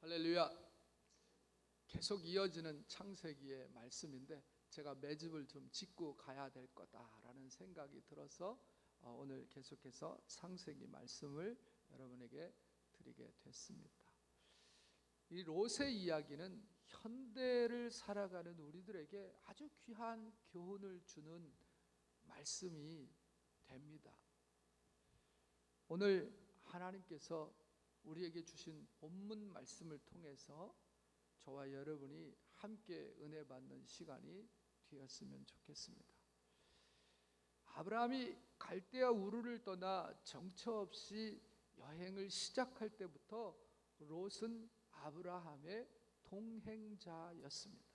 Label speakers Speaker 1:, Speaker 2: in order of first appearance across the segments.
Speaker 1: 할렐루야. 계속 이어지는 창세기의 말씀인데 제가 매듭을 좀 짓고 가야 될 거다라는 생각이 들어서 오늘 계속해서 창세기 말씀을 여러분에게 드리게 됐습니다. 이 롯의 이야기는 현대를 살아가는 우리들에게 아주 귀한 교훈을 주는 말씀이 됩니다. 오늘 하나님께서 우리에게 주신 본문 말씀을 통해서 저와 여러분이 함께 은혜 받는 시간이 되었으면 좋겠습니다. 아브라함이 갈대아 우르를 떠나 정처 없이 여행을 시작할 때부터 롯은 아브라함의 동행자였습니다.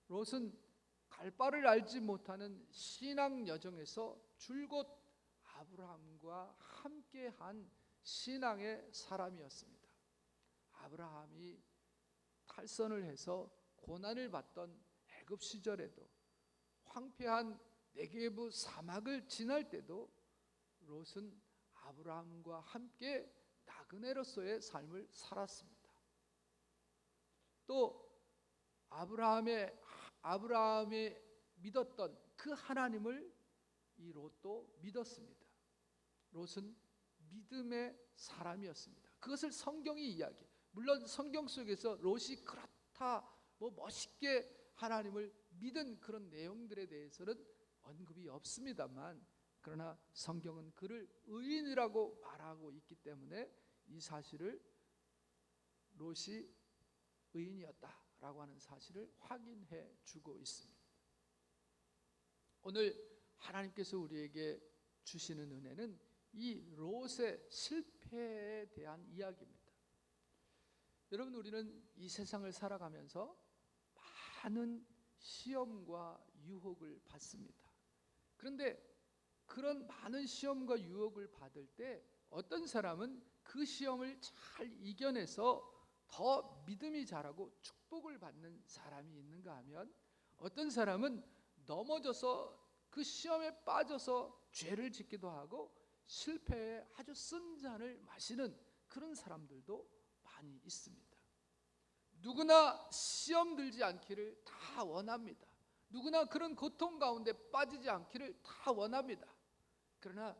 Speaker 1: 롯은 갈 바를 알지 못하는 신앙 여정에서 줄곧 아브라함과 함께한 신앙의 사람이었습니다. 아브라함이 탈선을 해서 고난을 받던 애굽 시절에도, 황폐한 네게브 사막을 지날 때도 롯은 아브라함과 함께 나그네로서의 삶을 살았습니다. 또 아브라함이 믿었던 그 하나님을 이 롯도 믿었습니다. 롯은 믿음의 사람이었습니다. 그것을 성경이 이야기해요. 물론 성경 속에서 롯이 그렇다 멋있게 하나님을 믿은 그런 내용들에 대해서는 언급이 없습니다만, 그러나 성경은 그를 의인이라고 말하고 있기 때문에 이 사실을 롯이 의인이었다라고 하는 사실을 확인해 주고 있습니다. 오늘 하나님께서 우리에게 주시는 은혜는 이 롯의 실패에 대한 이야기입니다. 여러분, 우리는 이 세상을 살아가면서 많은 시험과 유혹을 받습니다. 그런데 그런 많은 시험과 유혹을 받을 때 어떤 사람은 그 시험을 잘 이겨내서 더 믿음이 자라고 축복을 받는 사람이 있는가 하면, 어떤 사람은 넘어져서 그 시험에 빠져서 죄를 짓기도 하고 실패에 아주 쓴 잔을 마시는 그런 사람들도 많이 있습니다. 누구나 시험 들지 않기를 다 원합니다. 누구나 그런 고통 가운데 빠지지 않기를 다 원합니다. 그러나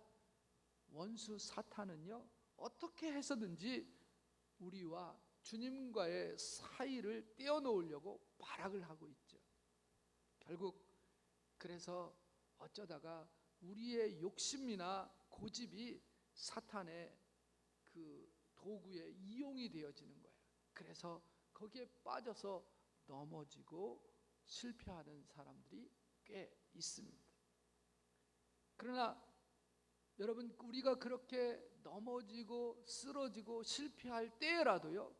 Speaker 1: 원수 사탄은요, 어떻게 해서든지 우리와 주님과의 사이를 떼어놓으려고 발악을 하고 있죠. 결국 그래서 어쩌다가 우리의 욕심이나 고집이 사탄의 그 도구에 이용이 되어지는 거예요. 그래서 거기에 빠져서 넘어지고 실패하는 사람들이 꽤 있습니다. 그러나 여러분, 우리가 그렇게 넘어지고 쓰러지고 실패할 때라도요,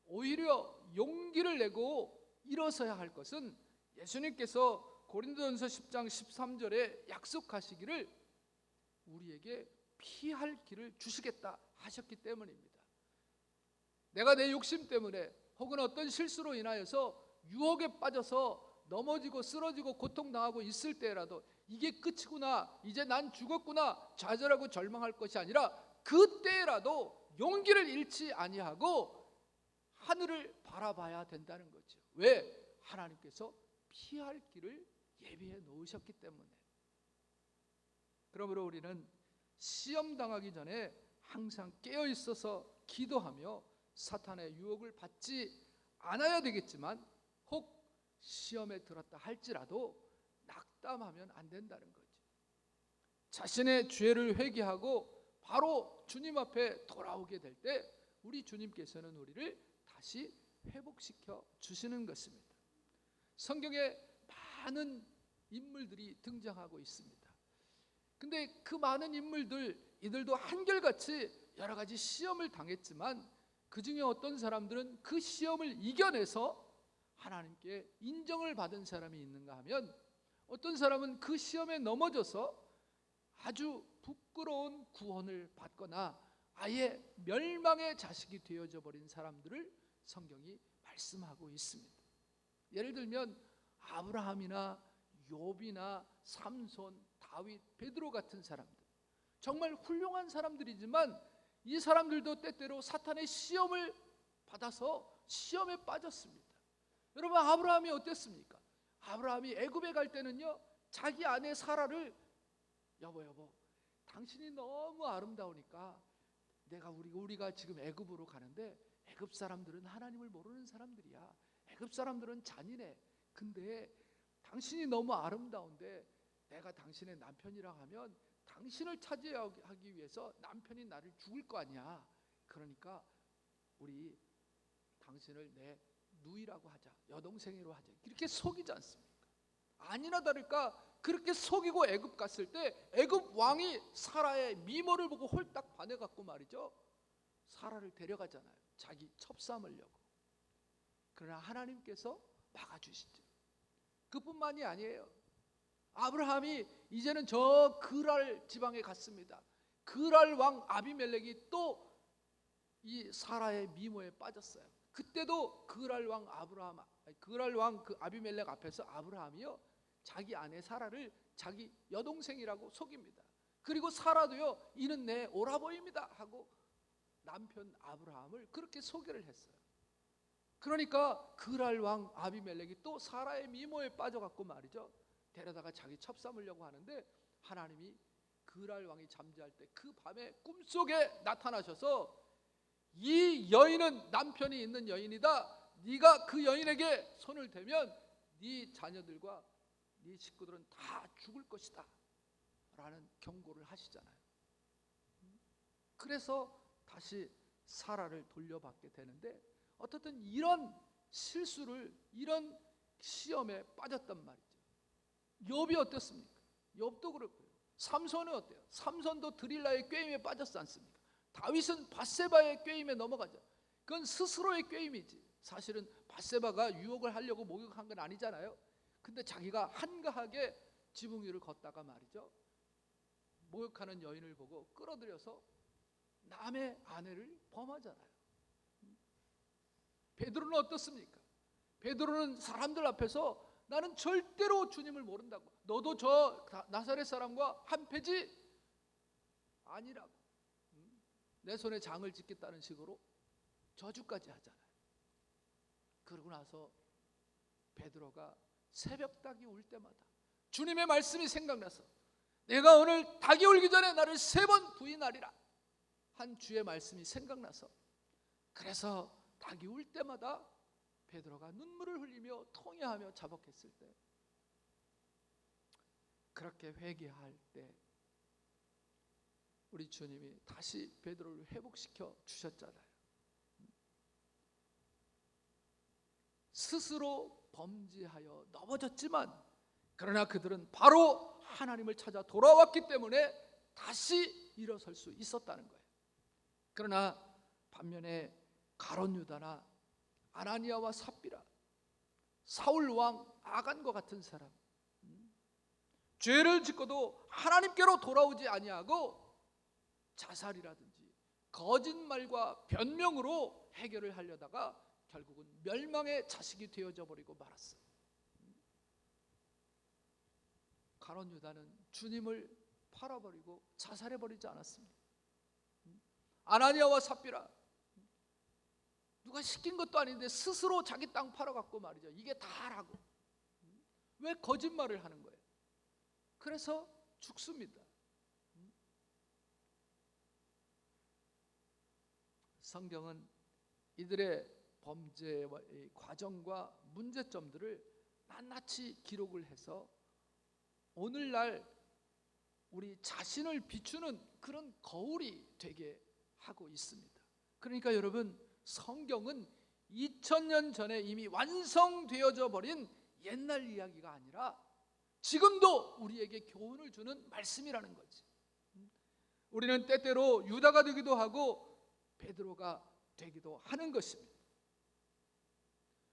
Speaker 1: 오히려 용기를 내고 일어서야 할 것은 예수님께서 고린도전서 10장 13절에 약속하시기를 우리에게 피할 길을 주시겠다 하셨기 때문입니다. 내가 내 욕심 때문에 혹은 어떤 실수로 인하여서 유혹에 빠져서 넘어지고 쓰러지고 고통당하고 있을 때라도 이게 끝이구나, 이제 난 죽었구나 좌절하고 절망할 것이 아니라 그때라도 용기를 잃지 아니하고 하늘을 바라봐야 된다는 거죠. 왜? 하나님께서 피할 길을 예비해 놓으셨기 때문에. 그러므로 우리는 시험 당하기 전에 항상 깨어 있어서 기도하며 사탄의 유혹을 받지 않아야 되겠지만, 혹 시험에 들었다 할지라도 낙담하면 안 된다는 거죠. 자신의 죄를 회개하고 바로 주님 앞에 돌아오게 될 때 우리 주님께서는 우리를 다시 회복시켜 주시는 것입니다. 성경에 많은 인물들이 등장하고 있습니다. 근데 그 많은 인물들, 이들도 한결같이 여러 가지 시험을 당했지만 그 중에 어떤 사람들은 그 시험을 이겨내서 하나님께 인정을 받은 사람이 있는가 하면, 어떤 사람은 그 시험에 넘어져서 아주 부끄러운 구원을 받거나 아예 멸망의 자식이 되어져 버린 사람들을 성경이 말씀하고 있습니다. 예를 들면 아브라함이나 욥이나 삼손, 다윗, 베드로 같은 사람들, 정말 훌륭한 사람들이지만 이 사람들도 때때로 사탄의 시험을 받아서 시험에 빠졌습니다. 여러분, 아브라함이 어땠습니까? 아브라함이 애굽에 갈 때는요, 자기 아내 사라를 여보 당신이 너무 아름다우니까 우리가 지금 애굽으로 가는데 애굽 사람들은 하나님을 모르는 사람들이야. 애굽 사람들은 잔인해. 근데 당신이 너무 아름다운데 내가 당신의 남편이라 하면 당신을 차지하기 위해서 남편이 나를 죽을 거 아니야. 그러니까 우리 당신을 내 누이라고 하자, 여동생으로 하자. 이렇게 속이지 않습니까? 아니나 다를까 그렇게 속이고 애굽 갔을 때 애굽 왕이 사라의 미모를 보고 홀딱 반해갖고 말이죠, 사라를 데려가잖아요. 자기 첩삼으려고. 그러나 하나님께서 막아주시죠. 그뿐만이 아니에요. 아브라함이 이제는 저 그랄 지방에 갔습니다. 그랄 왕 아비멜렉이 또 이 사라의 미모에 빠졌어요. 그때도 그랄 왕 그 아비멜렉 앞에서 아브라함이요, 자기 아내 사라를 자기 여동생이라고 속입니다. 그리고 사라도요, 이는 내 오라버입니다 하고 남편 아브라함을 그렇게 소개를 했어요. 그러니까 그랄 왕 아비멜렉이 또 사라의 미모에 빠져갖고 말이죠, 데려다가 자기 첩삼으려고 하는데 하나님이 그랄 왕이 잠자할 때 그 밤에 꿈속에 나타나셔서 이 여인은 남편이 있는 여인이다. 네가 그 여인에게 손을 대면 네 자녀들과 네 식구들은 다 죽을 것이다 라는 경고를 하시잖아요. 그래서 다시 사라를 돌려받게 되는데, 어떻든 이런 실수를, 이런 시험에 빠졌단 말이죠. 욥이 어땠습니까? 욥도 그렇고요. 삼손은 어때요? 삼손도 드릴라의 꾀임에 빠졌지 않습니까? 다윗은 밧세바의 꾀임에 넘어가죠. 그건 스스로의 꾀임이지, 사실은 밧세바가 유혹을 하려고 목욕한 건 아니잖아요. 근데 자기가 한가하게 지붕 위를 걷다가 말이죠, 목욕하는 여인을 보고 끌어들여서 남의 아내를 범하잖아요. 베드로는 어떻습니까? 베드로는 사람들 앞에서 나는 절대로 주님을 모른다고, 너도 저 나사렛 사람과 한패지 아니라고, 내 손에 장을 짓겠다는 식으로 저주까지 하잖아요. 그러고 나서 베드로가 새벽 닭이 울 때마다 주님의 말씀이 생각나서 내가 오늘 닭이 울기 전에 나를 3번 부인하리라 한 주의 말씀이 생각나서, 그래서 닭이 울 때마다 베드로가 눈물을 흘리며 통회하며 자복했을 때, 그렇게 회개할 때 우리 주님이 다시 베드로를 회복시켜 주셨잖아요. 스스로 범죄하여 넘어졌지만 그러나 그들은 바로 하나님을 찾아 돌아왔기 때문에 다시 일어설 수 있었다는 거예요. 그러나 반면에 가룟 유다나 아나니아와 삽비라, 사울 왕 아간과 같은 사람, 죄를 짓고도 하나님께로 돌아오지 아니하고 자살이라든지 거짓말과 변명으로 해결을 하려다가 결국은 멸망의 자식이 되어져 버리고 말았어요. 가룟 유다는 주님을 팔아버리고 자살해버리지 않았습니다. 아나니아와 삽비라, 누가 시킨 것도 아닌데 스스로 자기 땅 팔아갖고 말이죠, 이게 다라고 왜 거짓말을 하는 거예요? 그래서 죽습니다. 성경은 이들의 범죄의 과정과 문제점들을 낱낱이 기록을 해서 오늘날 우리 자신을 비추는 그런 거울이 되게 하고 있습니다. 그러니까 여러분, 성경은 2000년 전에 이미 완성되어져 버린 옛날 이야기가 아니라 지금도 우리에게 교훈을 주는 말씀이라는 거지. 우리는 때때로 유다가 되기도 하고 베드로가 되기도 하는 것입니다.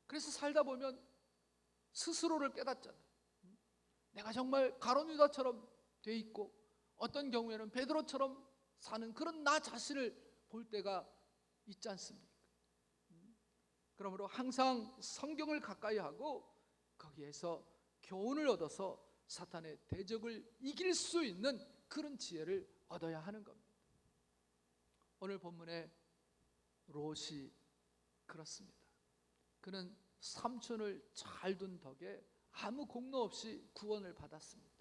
Speaker 1: 그래서 살다 보면 스스로를 깨닫잖아요. 내가 정말 가룟 유다처럼 돼 있고 어떤 경우에는 베드로처럼 사는 그런 나 자신을 볼 때가 있지 않습니까? 그러므로 항상 성경을 가까이 하고 거기에서 교훈을 얻어서 사탄의 대적을 이길 수 있는 그런 지혜를 얻어야 하는 겁니다. 오늘 본문에 롯이 그렇습니다. 그는 삼촌을 잘 둔 덕에 아무 공로 없이 구원을 받았습니다.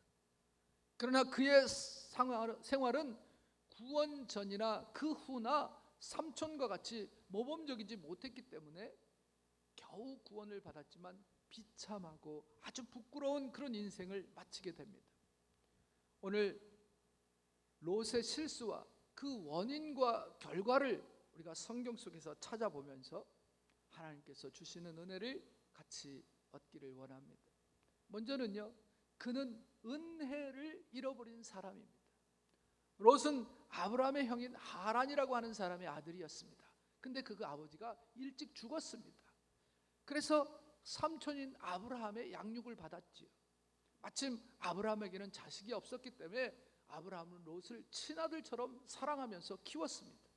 Speaker 1: 그러나 그의 생활은 구원 전이나 그 후나 삼촌과 같이 모범적이지 못했기 때문에 겨우 구원을 받았지만 비참하고 아주 부끄러운 그런 인생을 마치게 됩니다. 오늘 롯의 실수와 그 원인과 결과를 우리가 성경 속에서 찾아보면서 하나님께서 주시는 은혜를 같이 얻기를 원합니다. 먼저는요, 그는 은혜를 잃어버린 사람입니다. 롯은 아브라함의 형인 하란이라고 하는 사람의 아들이었습니다. 근데 그 아버지가 일찍 죽었습니다. 그래서 삼촌인 아브라함의 양육을 받았지요. 마침 아브라함에게는 자식이 없었기 때문에 아브라함은 롯을 친아들처럼 사랑하면서 키웠습니다.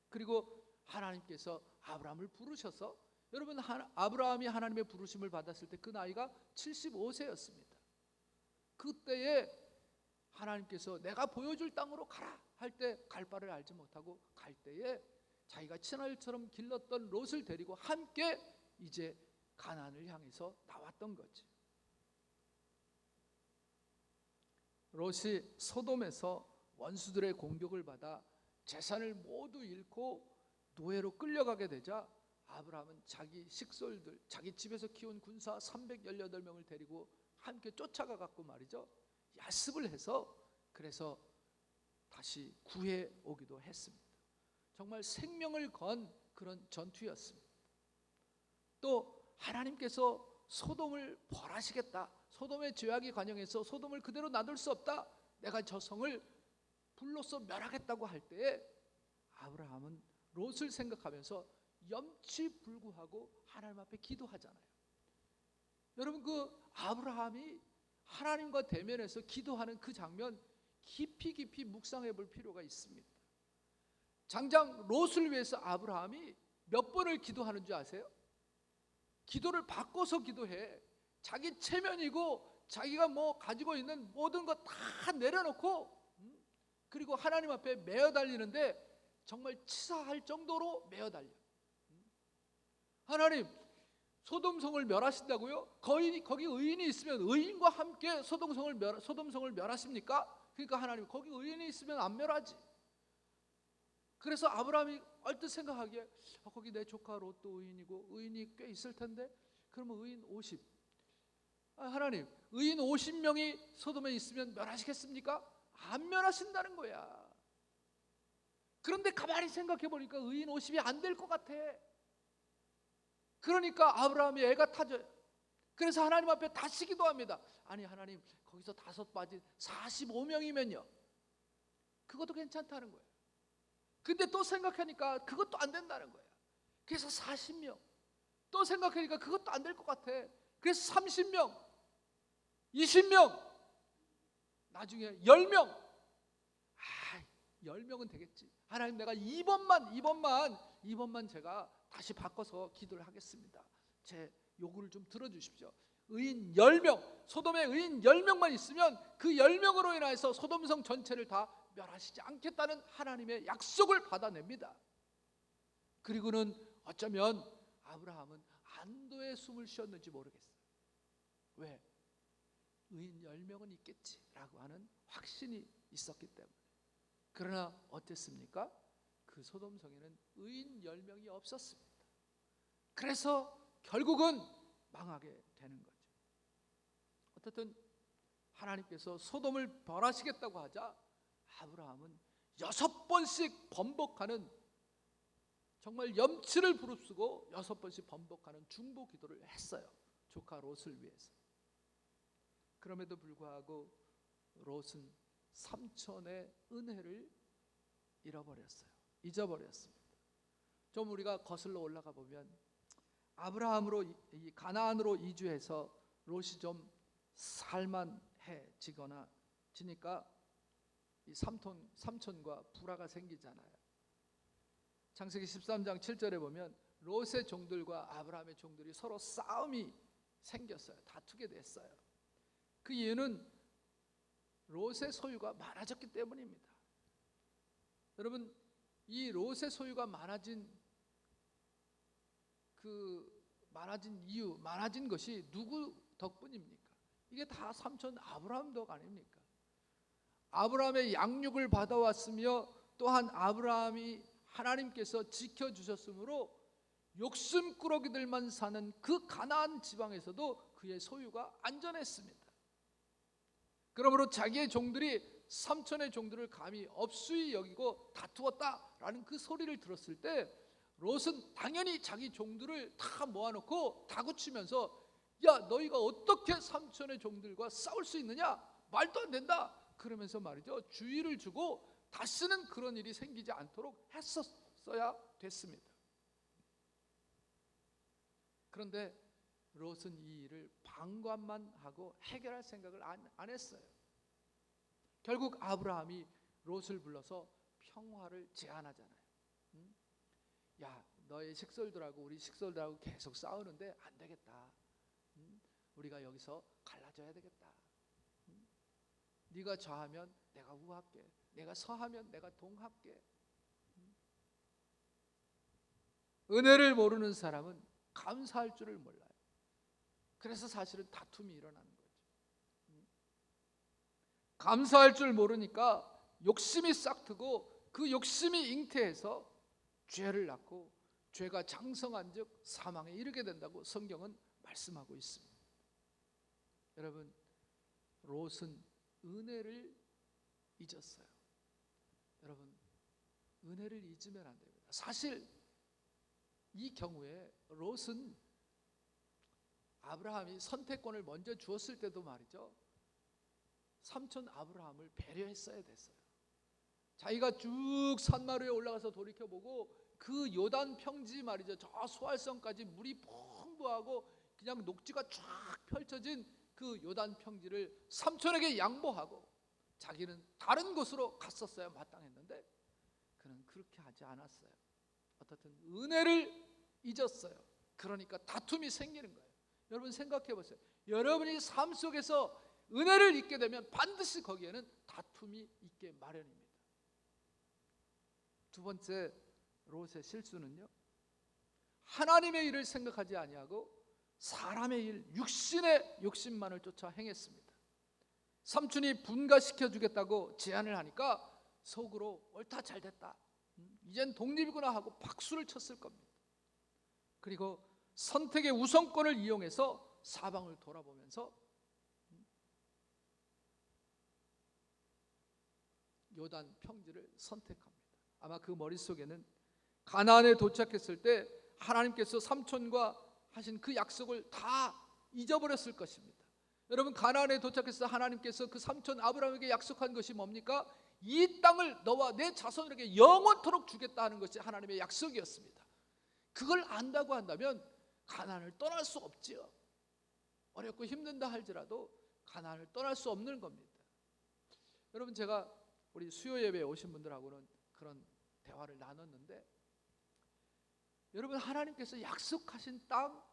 Speaker 1: 그리고 하나님께서 아브라함을 부르셔서, 여러분, 아브라함이 하나님의 부르심을 받았을 때 그 나이가 75세였습니다. 그때에 하나님께서 내가 보여줄 땅으로 가라 할 때 갈 바를 알지 못하고 갈 때에 자기가 친아들처럼 길렀던 롯을 데리고 함께 이제 가나안을 향해서 나왔던 거지. 롯이 소돔에서 원수들의 공격을 받아 재산을 모두 잃고 노예로 끌려가게 되자 아브라함은 자기 식솔들, 자기 집에서 키운 군사 318명을 데리고 함께 쫓아가 갖고 말이죠, 야습을 해서 그래서 다시 구해 오기도 했습니다. 정말 생명을 건 그런 전투였습니다. 또 하나님께서 소돔을 벌하시겠다, 소돔의 죄악이 관영해서 소돔을 그대로 놔둘 수 없다, 내가 저 성을 불로써 멸하겠다고 할 때에 아브라함은 롯을 생각하면서 염치불구하고 하나님 앞에 기도하잖아요. 여러분, 그 아브라함이 하나님과 대면해서 기도하는 그 장면 깊이 묵상해 볼 필요가 있습니다. 장장 롯을 위해서 아브라함이 몇 번을 기도하는 줄 아세요? 기도를 바꿔서 기도해. 자기 체면이고 자기가 뭐 가지고 있는 모든 것 다 내려놓고 그리고 하나님 앞에 매어 달리는데 정말 치사할 정도로 매어 달려. 하나님, 소돔성을 멸하신다고요? 거기 의인이 있으면 의인과 함께 소돔성을 멸하십니까? 그러니까 하나님, 거기 의인이 있으면 안 멸하지. 그래서 아브라함이 얼뜻 생각하기에 거기 내 조카 롯도 의인이고 의인이 꽤 있을 텐데 그러면 의인 50. 하나님, 의인 50명이 소돔에 있으면 멸하시겠습니까? 안 멸하신다는 거야. 그런데 가만히 생각해 보니까 의인 50이 안 될 것 같아. 그러니까 아브라함이 애가 타져요. 그래서 하나님 앞에 다시 기도합니다. 아니 하나님, 거기서 5 빠진 45명이면요 그것도 괜찮다는 거예요. 근데 또 생각하니까 그것도 안 된다는 거야. 그래서 40명. 또 생각하니까 그것도 안 될 것 같아. 그래서 30명, 20명, 나중에 10명. 10명은 되겠지. 하나님, 내가 2번만 제가 다시 바꿔서 기도를 하겠습니다. 제 요구를 좀 들어주십시오. 의인 10명, 소돔에 의인 10명만 있으면 그 10명으로 인해서 소돔성 전체를 다 멸하시지 않겠다는 하나님의 약속을 받아냅니다. 그리고는 어쩌면 아브라함은 안도의 숨을 쉬었는지 모르겠어요. 왜? 의인 10명은 있겠지라고 하는 확신이 있었기 때문에. 그러나 어땠습니까? 그 소돔성에는 의인 10명이 없었습니다. 그래서 결국은 망하게 되는 거죠. 어쨌든 하나님께서 소돔을 벌하시겠다고 하자 아브라함은 6번씩 번복하는, 정말 염치를 부릅쓰고 6번씩 번복하는 중보 기도를 했어요. 조카 롯을 위해서. 그럼에도 불구하고 롯은 삼촌의 은혜를 잊어버렸습니다. 좀 우리가 거슬러 올라가 보면 아브라함으로 이 가나안으로 이주해서 롯이 좀 살만해지거나 지니까 이 삼촌과 불화가 생기잖아요. 창세기 13장 7절에 보면 롯의 종들과 아브라함의 종들이 서로 싸움이 생겼어요. 다투게 됐어요. 그 이유는 롯의 소유가 많아졌기 때문입니다. 여러분, 이 롯의 소유가 많아진 많아진 이유, 많아진 것이 누구 덕분입니까? 이게 다 삼촌 아브라함 덕 아닙니까? 아브라함의 양육을 받아왔으며 또한 아브라함이 하나님께서 지켜주셨으므로 욕심꾸러기들만 사는 그 가나안 지방에서도 그의 소유가 안전했습니다. 그러므로 자기의 종들이 삼촌의 종들을 감히 업수히 여기고 다투었다라는 그 소리를 들었을 때 롯은 당연히 자기 종들을 다 모아놓고 다구치면서 야, 너희가 어떻게 삼촌의 종들과 싸울 수 있느냐? 말도 안 된다. 그러면서 말이죠, 주의를 주고 다시는 그런 일이 생기지 않도록 했었어야 됐습니다. 그런데 롯은 이 일을 방관만 하고 해결할 생각을 안 했어요. 결국 아브라함이 롯을 불러서 평화를 제안하잖아요. 야, 너의 식솔들하고 우리 식솔들하고 계속 싸우는데 안 되겠다. 우리가 여기서 갈라져야 되겠다. 네가 좌하면 내가 우할게, 내가 서하면 내가 동할게. 은혜를 모르는 사람은 감사할 줄을 몰라요. 그래서 사실은 다툼이 일어나는 거죠. 감사할 줄 모르니까 욕심이 싹트고 그 욕심이 잉태해서 죄를 낳고 죄가 장성한 즉 사망에 이르게 된다고 성경은 말씀하고 있습니다. 여러분, 롯은 은혜를 잊었어요. 여러분, 은혜를 잊으면 안 됩니다. 사실 이 경우에 롯은 아브라함이 선택권을 먼저 주었을 때도 말이죠, 삼촌 아브라함을 배려했어야 됐어요. 자기가 쭉 산마루에 올라가서 돌이켜보고 그 요단 평지 말이죠, 저 수알성까지 물이 풍부하고 그냥 녹지가 쫙 펼쳐진 그 요단 평지를 삼촌에게 양보하고 자기는 다른 곳으로 갔었어야 마땅했는데 그는 그렇게 하지 않았어요. 어떻든 은혜를 잊었어요. 그러니까 다툼이 생기는 거예요. 여러분 생각해 보세요. 여러분이 삶 속에서 은혜를 잊게 되면 반드시 거기에는 다툼이 있게 마련입니다. 두 번째 롯의 실수는요, 하나님의 일을 생각하지 아니하고 사람의 일, 육신의 욕심만을 쫓아 행했습니다. 삼촌이 분가시켜 주겠다고 제안을 하니까 속으로 옳다, 잘됐다, 이젠 독립이구나 하고 박수를 쳤을 겁니다. 그리고 선택의 우선권을 이용해서 사방을 돌아보면서 요단 평지를 선택합니다. 아마 그 머릿속에는 가나안에 도착했을 때 하나님께서 삼촌과 하신 그 약속을 다 잊어버렸을 것입니다. 여러분, 가나안에 도착해서 하나님께서 그 삼촌 아브라함에게 약속한 것이 뭡니까? 이 땅을 너와 내 자손에게 영원토록 주겠다 하는 것이 하나님의 약속이었습니다. 그걸 안다고 한다면 가나안을 떠날 수 없지요. 어렵고 힘든다 할지라도 가나안을 떠날 수 없는 겁니다. 여러분, 제가 우리 수요 예배에 오신 분들하고는 그런 대화를 나눴는데, 여러분, 하나님께서 약속하신 땅,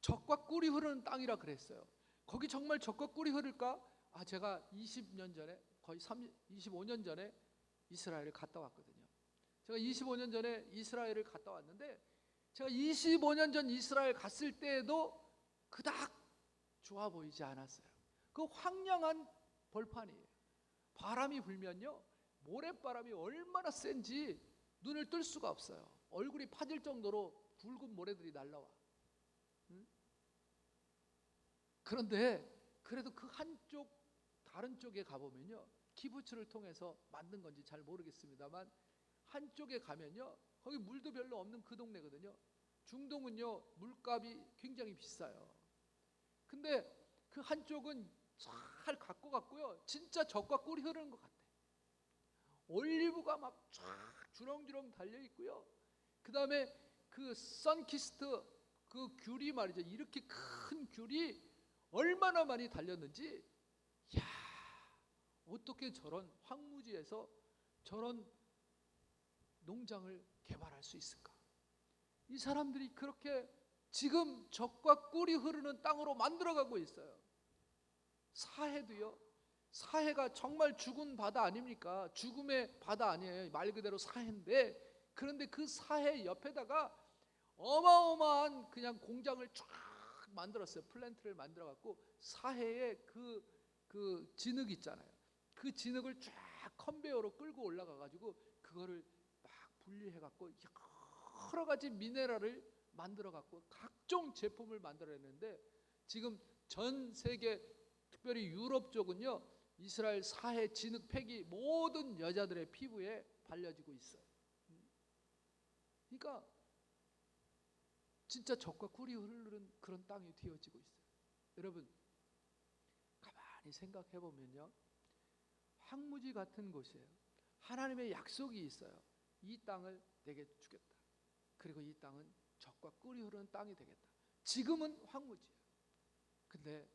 Speaker 1: 젖과 꿀이 흐르는 땅이라 그랬어요. 거기 정말 젖과 꿀이 흐를까? 제가 20년 전에, 거의 25년 전에 이스라엘을 갔다 왔거든요. 제가 25년 전에 이스라엘을 갔다 왔는데, 제가 25년 전 이스라엘 갔을 때에도 그닥 좋아 보이지 않았어요. 그 황량한 벌판이에요. 바람이 불면요, 모래바람이 얼마나 센지 눈을 뜰 수가 없어요. 얼굴이 파질 정도로 붉은 모래들이 날라와. 그런데 그래도 그 한쪽 다른 쪽에 가보면요, 키부츠를 통해서 만든 건지 잘 모르겠습니다만 한쪽에 가면요, 거기 물도 별로 없는 그 동네거든요. 중동은요, 물값이 굉장히 비싸요. 근데 그 한쪽은 잘 갖고 갔고요, 진짜 젖과 꿀이 흐르는 것 같아요. 올리브가 막 쫙 주렁주렁 달려 있고요. 그 다음에 그 선키스트 그 귤이 말이죠, 이렇게 큰 귤이 얼마나 많이 달렸는지, 야, 어떻게 저런 황무지에서 저런 농장을 개발할 수 있을까? 이 사람들이 그렇게 지금 젖과 꿀이 흐르는 땅으로 만들어가고 있어요. 사해도요, 사해가 정말 죽은 바다 아닙니까? 죽음의 바다 아니에요. 말 그대로 사해인데, 그런데 그 사해 옆에다가 어마어마한 그냥 공장을 쫙 만들었어요. 플랜트를 만들어 갖고 사해에 그 진흙 있잖아요. 그 진흙을 쫙 컨베이어로 끌고 올라가 가지고 그거를 막 분리해 갖고 여러 가지 미네랄을 만들어 갖고 각종 제품을 만들어냈는데, 지금 전 세계 특별히 유럽 쪽은요, 이스라엘 사해 진흙 팩이 모든 여자들의 피부에 발려지고 있어요. 그러니까 진짜 젖과 꿀이 흐르는 그런 땅이 되어지고 있어요. 여러분 가만히 생각해 보면요, 황무지 같은 곳이에요. 하나님의 약속이 있어요. 이 땅을 내게 주겠다. 그리고 이 땅은 젖과 꿀이 흐르는 땅이 되겠다. 지금은 황무지예요. 근데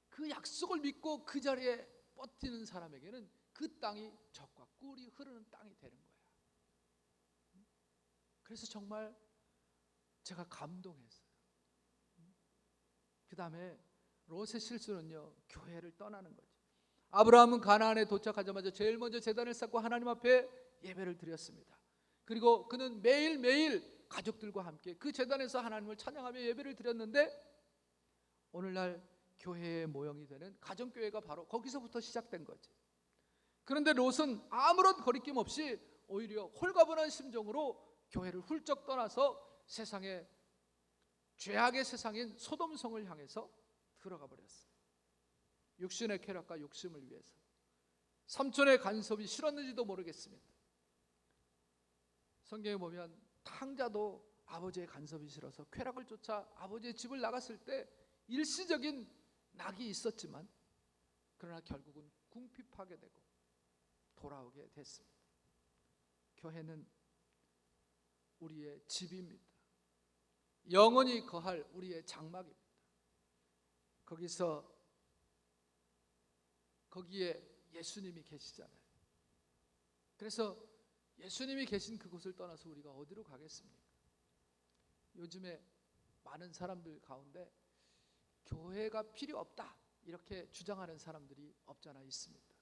Speaker 1: 그 약속을 믿고 그 자리에 버티는 사람에게는 그 땅이 젖과 꿀이 흐르는 땅이 되는 거야. 그래서 정말 제가 감동했어요. 그 다음에 롯의 실수는요, 교회를 떠나는 거죠. 아브라함은 가나안에 도착하자마자 제일 먼저 제단을 쌓고 하나님 앞에 예배를 드렸습니다. 그리고 그는 매일매일 가족들과 함께 그 제단에서 하나님을 찬양하며 예배를 드렸는데, 오늘날 교회의 모형이 되는 가정교회가 바로 거기서부터 시작된 거죠. 그런데 롯은 아무런 거리낌 없이 오히려 홀가분한 심정으로 교회를 훌쩍 떠나서 세상에, 죄악의 세상인 소돔성을 향해서 들어가 버렸어요. 육신의 쾌락과 욕심을 위해서. 삼촌의 간섭이 싫었는지도 모르겠습니다. 성경에 보면 탕자도 아버지의 간섭이 싫어서 쾌락을 쫓아 아버지의 집을 나갔을 때 일시적인 낙이 있었지만, 그러나 결국은 궁핍하게 되고 돌아오게 됐습니다. 교회는 우리의 집입니다. 영원히 거할 우리의 장막입니다. 거기에 예수님이 계시잖아요. 그래서 예수님이 계신 그곳을 떠나서 우리가 어디로 가겠습니까? 요즘에 많은 사람들 가운데 교회가 필요 없다 이렇게 주장하는 사람들이 없잖아 있습니다.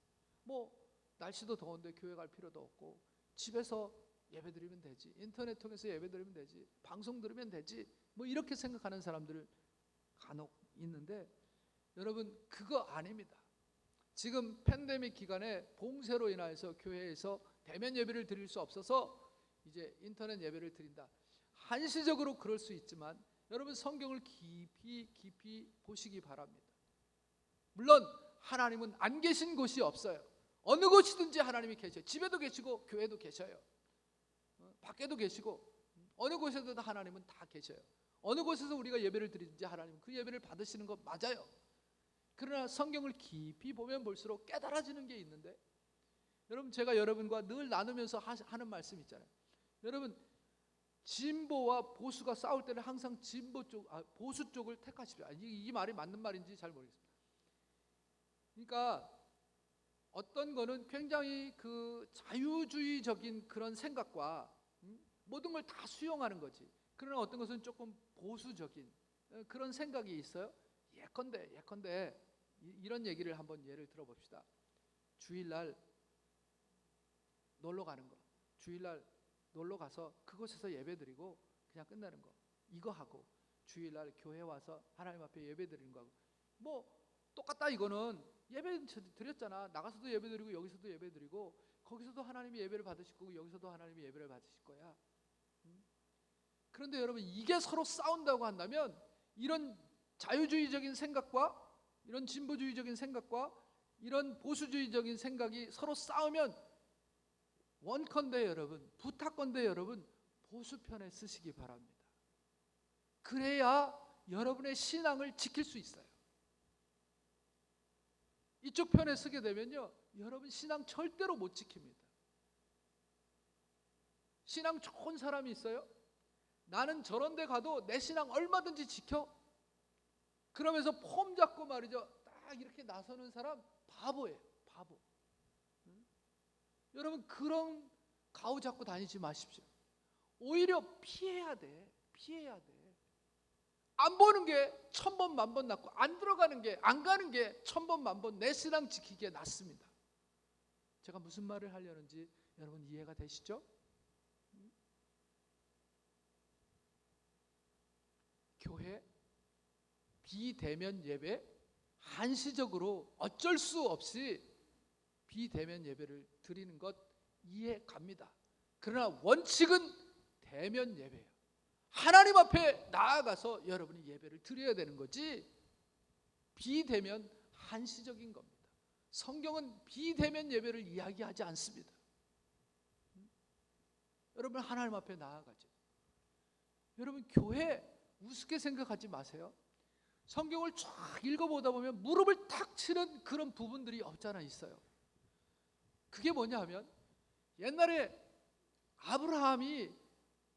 Speaker 1: 뭐 날씨도 더운데 교회 갈 필요도 없고 집에서 예배드리면 되지, 인터넷 통해서 예배드리면 되지, 방송 들으면 되지, 뭐 이렇게 생각하는 사람들 간혹 있는데, 여러분 그거 아닙니다. 지금 팬데믹 기간에 봉쇄로 인하여서 교회에서 대면 예배를 드릴 수 없어서 이제 인터넷 예배를 드린다. 한시적으로 그럴 수 있지만 여러분 성경을 깊이 보시기 바랍니다. 물론 하나님은 안 계신 곳이 없어요. 어느 곳이든지 하나님이 계셔요. 집에도 계시고 교회도 계셔요. 밖에도 계시고 어느 곳에도 하나님은 다 계셔요. 어느 곳에서 우리가 예배를 드리든지 하나님은 그 예배를 받으시는 것 맞아요. 그러나 성경을 깊이 보면 볼수록 깨달아지는 게 있는데, 여러분 제가 여러분과 늘 나누면서 하는 말씀 있잖아요. 여러분 진보와 보수가 싸울 때는 항상 보수 쪽을 택하십시오. 이 말이 맞는 말인지 잘 모르겠습니다. 그러니까 어떤 거는 굉장히 그 자유주의적인 그런 생각과 모든 걸 다 수용하는 거지. 그러나 어떤 것은 조금 보수적인 그런 생각이 있어요. 예컨대 이런 얘기를 한번 예를 들어봅시다. 주일날 놀러 가는 거. 주일날 놀러 가서 그곳에서 예배드리고 그냥 끝나는 거. 이거 하고 주일날 교회 와서 하나님 앞에 예배드리는 거하고 뭐 똑같다. 이거는 예배 드렸잖아. 나가서도 예배드리고 여기서도 예배드리고 거기서도 하나님이 예배를 받으실 거고 여기서도 하나님이 예배를 받으실 거야. 그런데 여러분 이게 서로 싸운다고 한다면, 이런 자유주의적인 생각과 이런 진보주의적인 생각과 이런 보수주의적인 생각이 서로 싸우면 원컨대 여러분, 부탁건대 여러분 보수편에 쓰시기 바랍니다. 그래야 여러분의 신앙을 지킬 수 있어요. 이쪽 편에 쓰게 되면요, 여러분 신앙 절대로 못 지킵니다. 신앙 좋은 사람이 있어요. 나는 저런 데 가도 내 신앙 얼마든지 지켜. 그러면서 폼 잡고 말이죠, 딱 이렇게 나서는 사람 바보예요. 바보. 여러분 그런 가오 잡고 다니지 마십시오. 오히려 피해야 돼. 안 보는 게 1000번 만번 낫고 안 들어가는 게, 안 가는 게 1000번 만번 내 신앙 지키기에 낫습니다. 제가 무슨 말을 하려는지 여러분 이해가 되시죠? 교회 비대면 예배, 한시적으로 어쩔 수 없이 비대면 예배를 드리는 것 이해 갑니다. 그러나 원칙은 대면 예배예요. 하나님 앞에 나아가서 여러분이 예배를 드려야 되는 거지, 비대면 한시적인 겁니다. 성경은 비대면 예배를 이야기하지 않습니다. 여러분 하나님 앞에 나아가죠. 여러분 교회 우습게 생각하지 마세요. 성경을 쫙 읽어보다 보면 무릎을 탁 치는 그런 부분들이 없잖아 있어요. 그게 뭐냐 하면 옛날에 아브라함이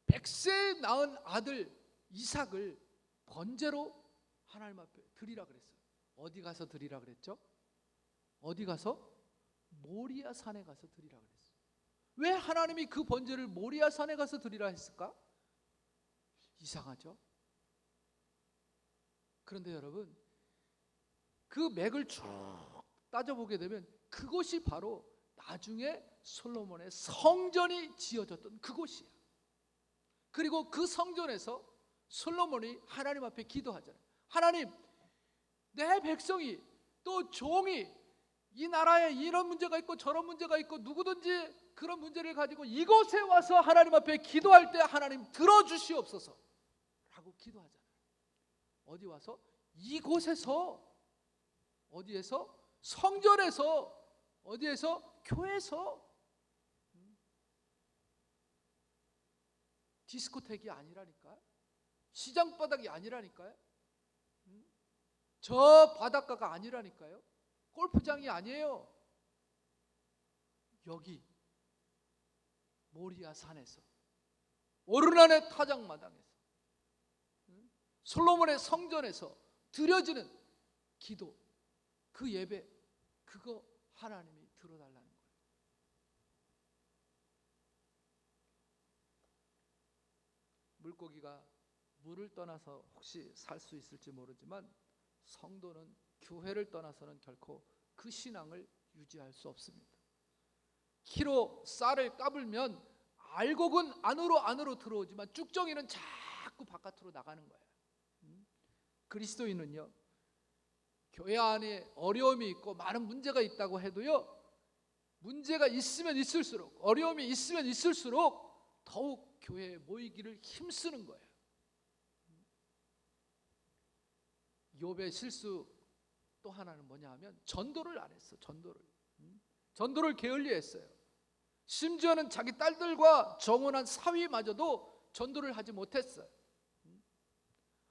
Speaker 1: 100세에 낳은 아들 이삭을 번제로 하나님 앞에 드리라 그랬어요. 어디 가서 드리라 그랬죠? 어디 가서? 모리아 산에 가서 드리라 그랬어요. 왜 하나님이 그 번제를 모리아 산에 가서 드리라 했을까? 이상하죠? 그런데 여러분, 그 맥을 쭉 따져보게 되면 그곳이 바로 나중에 솔로몬의 성전이 지어졌던 그곳이야. 그리고 그 성전에서 솔로몬이 하나님 앞에 기도하잖아요. 하나님, 내 백성이 또 종이 이 나라에 이런 문제가 있고 저런 문제가 있고 누구든지 그런 문제를 가지고 이곳에 와서 하나님 앞에 기도할 때 하나님 들어주시옵소서 라고 기도하잖아요. 어디 와서? 이곳에서. 어디에서? 성전에서. 어디에서? 교회에서. 디스코텍이 아니라니까요. 시장바닥이 아니라니까요. 저 바닷가가 아니라니까요. 골프장이 아니에요. 여기 모리아 산에서, 오르난의 타작마당에서, 솔로몬의 성전에서 드려지는 기도, 그 예배, 그거 하나님이 들어달라는 거예요. 물고기가 물을 떠나서 혹시 살 수 있을지 모르지만 성도는 교회를 떠나서는 결코 그 신앙을 유지할 수 없습니다. 키로 쌀을 까불면 알곡은 안으로 들어오지만 쭉정이는 자꾸 바깥으로 나가는 거예요. 그리스도인은요, 교회 안에 어려움이 있고 많은 문제가 있다고 해도요, 문제가 있으면 있을수록, 어려움이 있으면 있을수록 더욱 교회에 모이기를 힘쓰는 거예요. 욥의 실수 또 하나는 뭐냐 하면 전도를 안 했어. 전도를 게을리했어요. 심지어는 자기 딸들과 정혼한 사위마저도 전도를 하지 못했어요.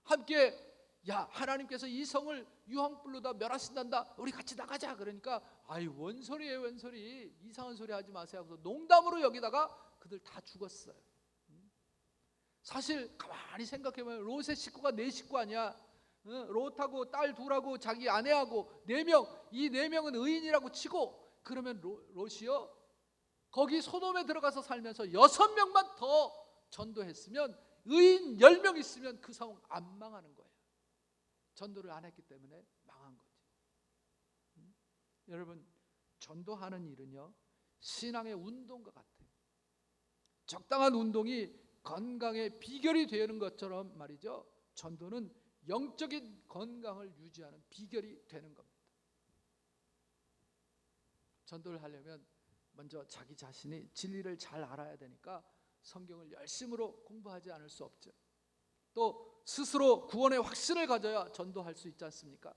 Speaker 1: 함께, 야, 하나님께서 이 성을 유황불로다 멸하신단다, 우리 같이 나가자. 그러니까 아이, 뭔 소리예요, 웬 소리, 이상한 소리 하지 마세요 하고서 농담으로 여기다가 그들 다 죽었어요. 사실 가만히 생각해보면 롯의 식구가 네 식구 아니야. 롯하고 딸 둘하고 자기 아내하고 4명, 이 4명은 의인이라고 치고, 그러면 롯이요, 거기 소돔에 들어가서 살면서 6명만 더 전도했으면, 의인 10명 있으면 그 성 안 망하는 거예요. 전도를 안 했기 때문에 망한 거지. 여러분, 전도하는 일은요, 신앙의 운동과 같아요. 적당한 운동이 건강의 비결이 되는 것처럼 말이죠, 전도는 영적인 건강을 유지하는 비결이 되는 겁니다. 전도를 하려면 먼저 자기 자신이 진리를 잘 알아야 되니까 성경을 열심으로 공부하지 않을 수 없죠. 또 스스로 구원의 확신을 가져야 전도할 수 있지 않습니까?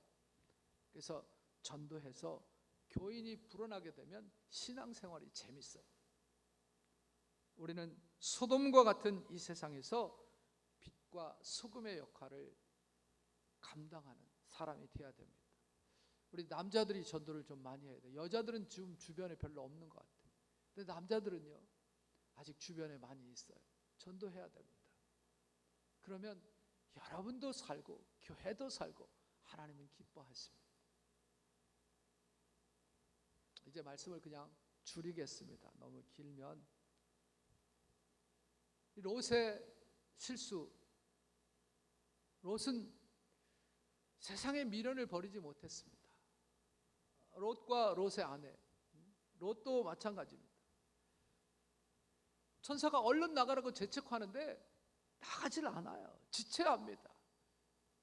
Speaker 1: 그래서 전도해서 교인이 불어나게 되면 신앙생활이 재밌어요. 우리는 소돔과 같은 이 세상에서 빛과 소금의 역할을 감당하는 사람이 되어야 됩니다. 우리 남자들이 전도를 좀 많이 해야 돼요. 여자들은 지금 주변에 별로 없는 것 같아요. 근데 남자들은요, 아직 주변에 많이 있어요. 전도해야 됩니다. 그러면 여러분도 살고 교회도 살고 하나님은 기뻐하십니다. 이제 말씀을 그냥 줄이겠습니다. 너무 길면. 롯의 실수, 롯은 세상의 미련을 버리지 못했습니다. 롯과 롯의 아내, 롯도 마찬가지입니다. 천사가 얼른 나가라고 재촉하는데 나가질 않아요. 지체합니다.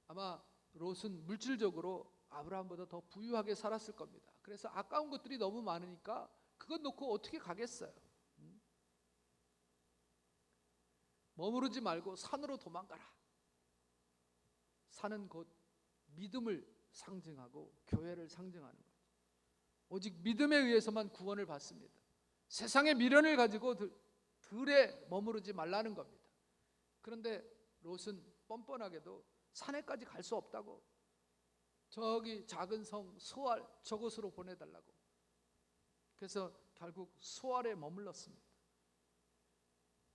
Speaker 1: 아마 롯은 물질적으로 아브라함보다 더 부유하게 살았을 겁니다. 그래서 아까운 것들이 너무 많으니까 그것 놓고 어떻게 가겠어요? 머무르지 말고 산으로 도망가라. 산은 곧 믿음을 상징하고 교회를 상징하는 거죠. 오직 믿음에 의해서만 구원을 받습니다. 세상의 미련을 가지고 들에 머무르지 말라는 겁니다. 그런데 롯은 뻔뻔하게도 산에까지 갈 수 없다고, 저기 작은 성 소알 저곳으로 보내달라고. 그래서 결국 소알에 머물렀습니다.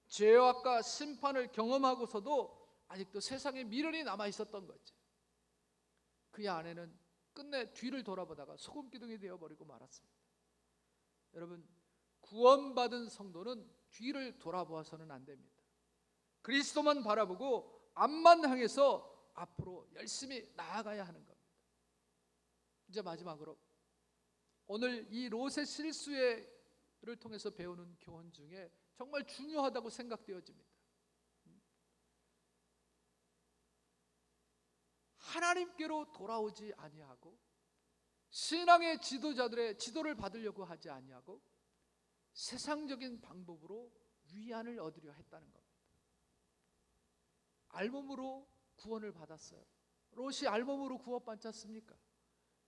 Speaker 1: 죄악과 심판을 경험하고서도 아직도 세상에 미련이 남아 있었던 거죠. 그의 아내는 끝내 뒤를 돌아보다가 소금 기둥이 되어버리고 말았습니다. 여러분, 구원받은 성도는 뒤를 돌아보아서는 안 됩니다. 그리스도만 바라보고 앞만 향해서 앞으로 열심히 나아가야 하는 겁니다. 이제 마지막으로 오늘 이 롯의 실수를 통해서 배우는 교훈 중에 정말 중요하다고 생각되어집니다. 하나님께로 돌아오지 아니하고 신앙의 지도자들의 지도를 받으려고 하지 아니하고 세상적인 방법으로 위안을 얻으려 했다는 겁니다. 알몸으로 구원을 받았어요. 롯이 알몸으로 구원받지 않습니까?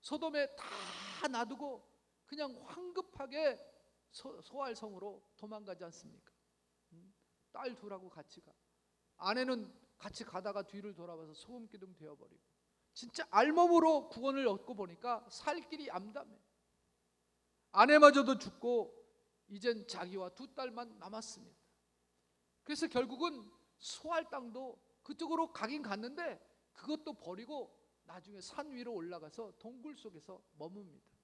Speaker 1: 소돔에 다 놔두고 그냥 황급하게 소알성으로 도망가지 않습니까? 딸 둘하고 같이 가. 아내는 같이 가다가 뒤를 돌아봐서 소금기둥 되어버리고, 진짜 알몸으로 구원을 얻고 보니까 살 길이 암담해. 아내마저도 죽고 이젠 자기와 두 딸만 남았습니다. 그래서 결국은 소알 땅도 그쪽으로 가긴 갔는데 그것도 버리고 나중에 산 위로 올라가서 동굴 속에서 머뭅니다.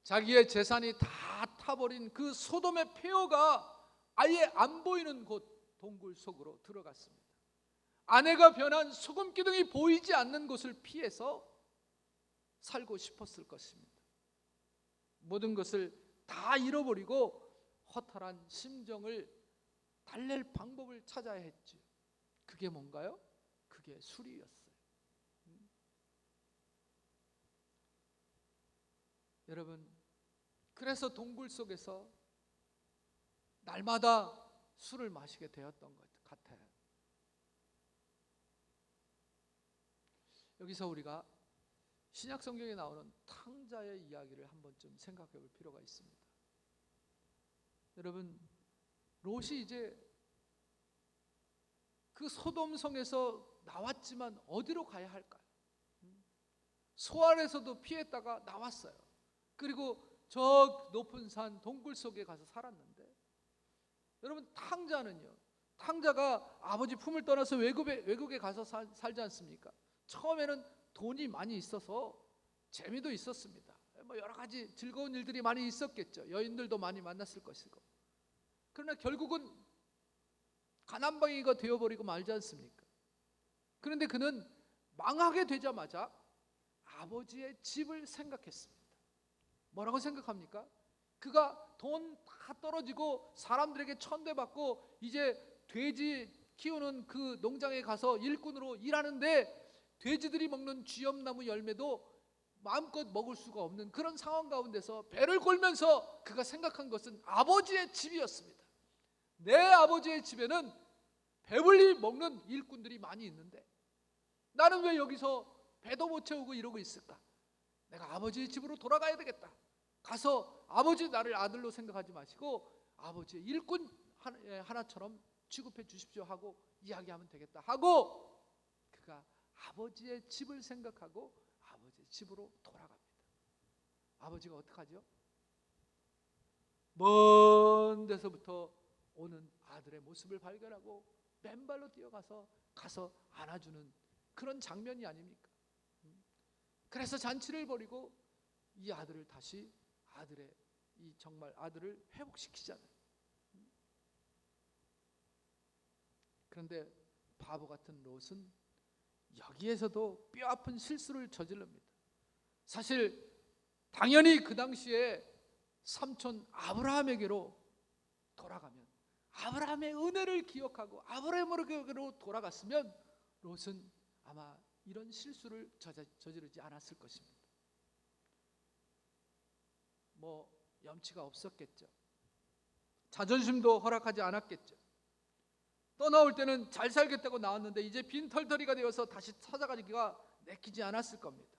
Speaker 1: 자기의 재산이 다 타버린 그 소돔의 폐허가 아예 안 보이는 곳 동굴 속으로 들어갔습니다. 아내가 변한 소금 기둥이 보이지 않는 곳을 피해서 살고 싶었을 것입니다. 모든 것을 다 잃어버리고 허탈한 심정을 달랠 방법을 찾아야 했죠. 그게 뭔가요? 그게 술이었어요. 여러분, 그래서 동굴 속에서 날마다 술을 마시게 되었던 것 같아요. 여기서 우리가 신약 성경에 나오는 탕자의 이야기를 한번 좀 생각해 볼 필요가 있습니다. 여러분, 롯이 이제 그 소돔성에서 나왔지만 어디로 가야 할까요? 소알에서도 피했다가 나왔어요. 그리고 저 높은 산 동굴 속에 가서 살았는데, 여러분, 탕자가 아버지 품을 떠나서 외국에 가서 살지 않습니까? 처음에는 돈이 많이 있어서 재미도 있었습니다. 뭐 여러 가지 즐거운 일들이 많이 있었겠죠. 여인들도 많이 만났을 것이고. 그러나 결국은 가난뱅이가 되어버리고 말지 않습니까? 그런데 그는 망하게 되자마자 아버지의 집을 생각했습니다. 뭐라고 생각합니까? 그가 돈 다 떨어지고 사람들에게 천대받고 이제 돼지 키우는 그 농장에 가서 일꾼으로 일하는데 돼지들이 먹는 쥐엄나무 열매도 마음껏 먹을 수가 없는 그런 상황 가운데서 배를 골면서 그가 생각한 것은 아버지의 집이었습니다. 내 아버지의 집에는 배불리 먹는 일꾼들이 많이 있는데 나는 왜 여기서 배도 못 채우고 이러고 있을까? 내가 아버지의 집으로 돌아가야 되겠다. 가서 아버지 나를 아들로 생각하지 마시고 아버지의 일꾼 하나처럼 취급해 주십시오 하고 이야기하면 되겠다 하고 그가 아버지의 집을 생각하고 아버지의 집으로 돌아갑니다. 아버지가 어떡하죠? 먼 데서부터 오는 아들의 모습을 발견하고 맨발로 뛰어가서 안아주는 그런 장면이 아닙니까? 그래서 잔치를 벌이고 이 아들을 다시 정말 아들을 회복시키잖아요. 그런데 바보 같은 롯은 여기에서도 뼈아픈 실수를 저질릅니다. 사실 당연히 그 당시에 삼촌 아브라함에게로 돌아가면 아브라함의 은혜를 기억하고 아브라함으로 돌아갔으면 롯은 아마 이런 실수를 저지르지 않았을 것입니다. 뭐 염치가 없었겠죠. 자존심도 허락하지 않았겠죠. 떠나올 때는 잘 살겠다고 나왔는데 이제 빈털터리가 되어서 다시 찾아가기가 내키지 않았을 겁니다.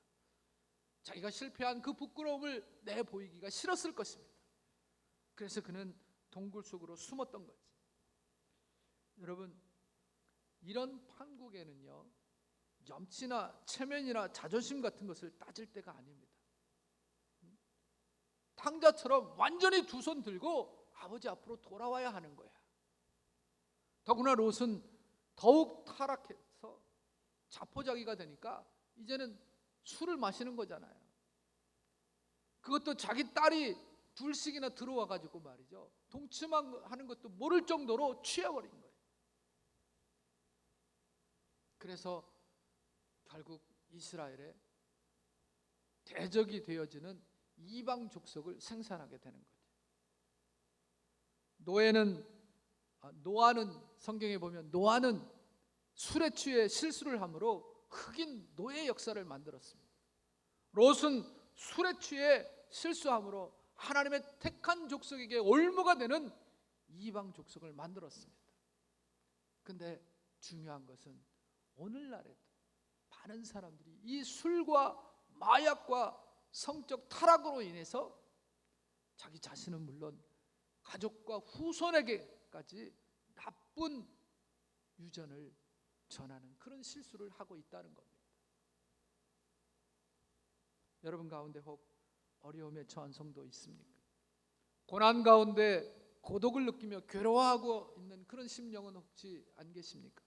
Speaker 1: 자기가 실패한 그 부끄러움을 내보이기가 싫었을 것입니다. 그래서 그는 동굴 속으로 숨었던 거지. 여러분, 이런 판국에는요, 염치나 체면이나 자존심 같은 것을 따질 때가 아닙니다. 탕자처럼 완전히 두 손 들고 아버지 앞으로 돌아와야 하는 거야. 더구나 롯은 더욱 타락해서 자포자기가 되니까 이제는 술을 마시는 거잖아요. 그것도 자기 딸이 둘씩이나 들어와 가지고 말이죠, 동침하는 것도 모를 정도로 취해버린 거예요. 그래서 결국 이스라엘의 대적이 되어지는 이방 족속을 생산하게 되는 거죠. 노아는 성경에 보면 노아는 술에 취해 실수를 함으로 흑인 노예 역사를 만들었습니다. 롯은 술에 취해 실수함으로 하나님의 택한 족속에게 올무가 되는 이방 족속을 만들었습니다. 근데 중요한 것은 오늘날에도 많은 사람들이 이 술과 마약과 성적 타락으로 인해서 자기 자신은 물론 가족과 후손에게까지 나쁜 유전을 전하는 그런 실수를 하고 있다는 겁니다. 여러분 가운데 혹 어려움에 처한 성도 있습니까? 고난 가운데 고독을 느끼며 괴로워하고 있는 그런 심령은 혹시 안 계십니까?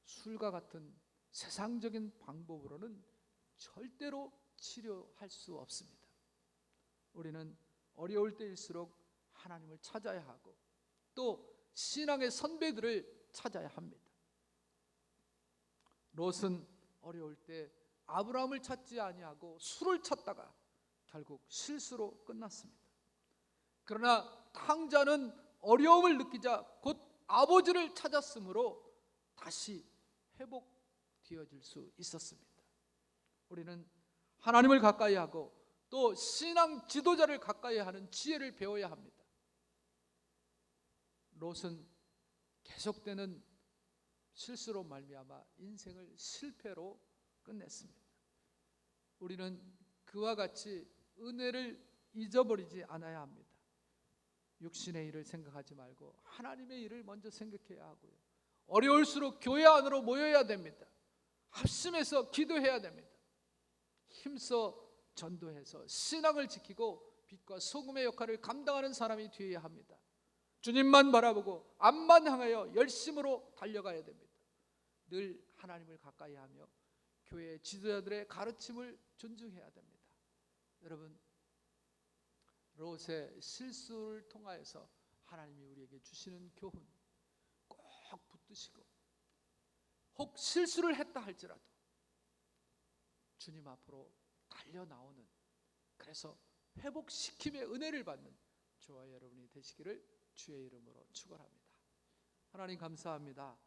Speaker 1: 술과 같은 세상적인 방법으로는 절대로 치료할 수 없습니다. 우리는 어려울 때일수록 하나님을 찾아야 하고 또 신앙의 선배들을 찾아야 합니다. 롯은 어려울 때 아브라함을 찾지 아니하고 술을 찾다가 결국 실수로 끝났습니다. 그러나 탕자는 어려움을 느끼자 곧 아버지를 찾았으므로 다시 회복되어질 수 있었습니다. 우리는 하나님을 가까이 하고 또 신앙 지도자를 가까이 하는 지혜를 배워야 합니다. 롯은 계속되는 실수로 말미암아 인생을 실패로 끝냈습니다. 우리는 그와 같이 은혜를 잊어버리지 않아야 합니다. 육신의 일을 생각하지 말고 하나님의 일을 먼저 생각해야 하고요. 어려울수록 교회 안으로 모여야 됩니다. 합심해서 기도해야 됩니다. 힘써 전도해서 신앙을 지키고 빛과 소금의 역할을 감당하는 사람이 되어야 합니다. 주님만 바라보고 앞만 향하여 열심으로 달려가야 됩니다. 늘 하나님을 가까이 하며 교회 지도자들의 가르침을 존중해야 됩니다. 여러분, 롯의 실수를 통하여서 하나님이 우리에게 주시는 교훈 꼭 붙드시고, 혹 실수를 했다 할지라도 주님 앞으로 달려 나오는, 그래서 회복시킴의 은혜를 받는 저와 여러분이 되시기를 주의 이름으로 축원합니다. 하나님 감사합니다.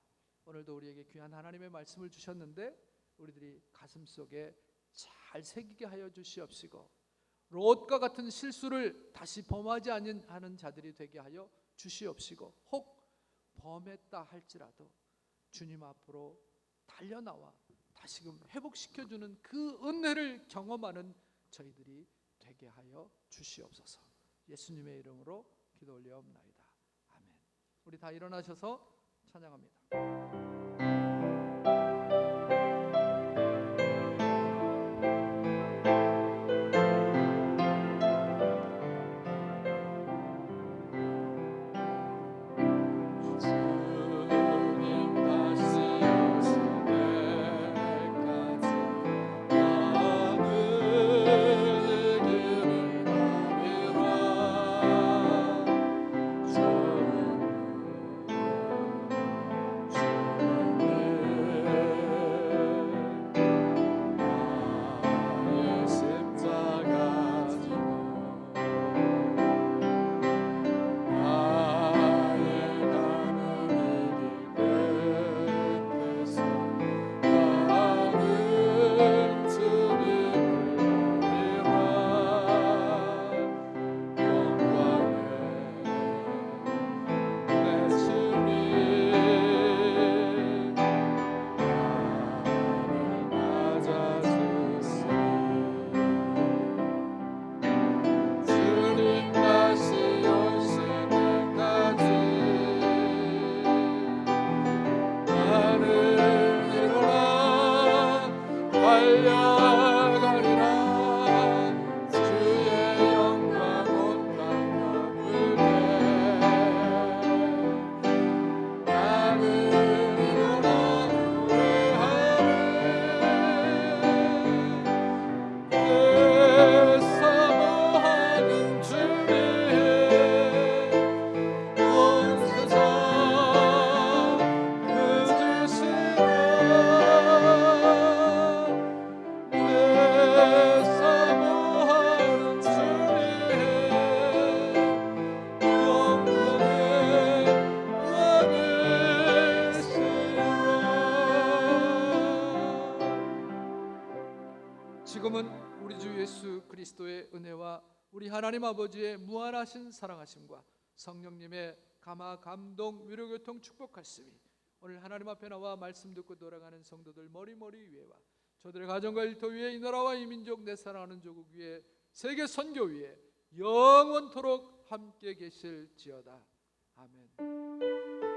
Speaker 1: 오늘도 우리에게 귀한 하나님의 말씀을 주셨는데 우리들이 가슴속에 잘 새기게 하여 주시옵시고, 롯과 같은 실수를 다시 범하지 않는 자들이 되게 하여 주시옵시고, 혹 범했다 할지라도 주님 앞으로 달려나와 다시금 회복시켜주는 그 은혜를 경험하는 저희들이 되게 하여 주시옵소서. 예수님의 이름으로 기도 올려옵나이다. 아멘. 우리 다 일어나셔서 찬양합니다. 우리 하나님 아버지의 무한하신 사랑하심과 성령님의 감화 감동 위로 교통 축복하시니 오늘 하나님 앞에 나와 말씀 듣고 돌아가는 성도들 머리머리 위에와 저들의 가정과 일터 위에 이 나라와 이 민족 내 사랑하는 조국 위에 세계 선교 위에 영원토록 함께 계실지어다. 아멘.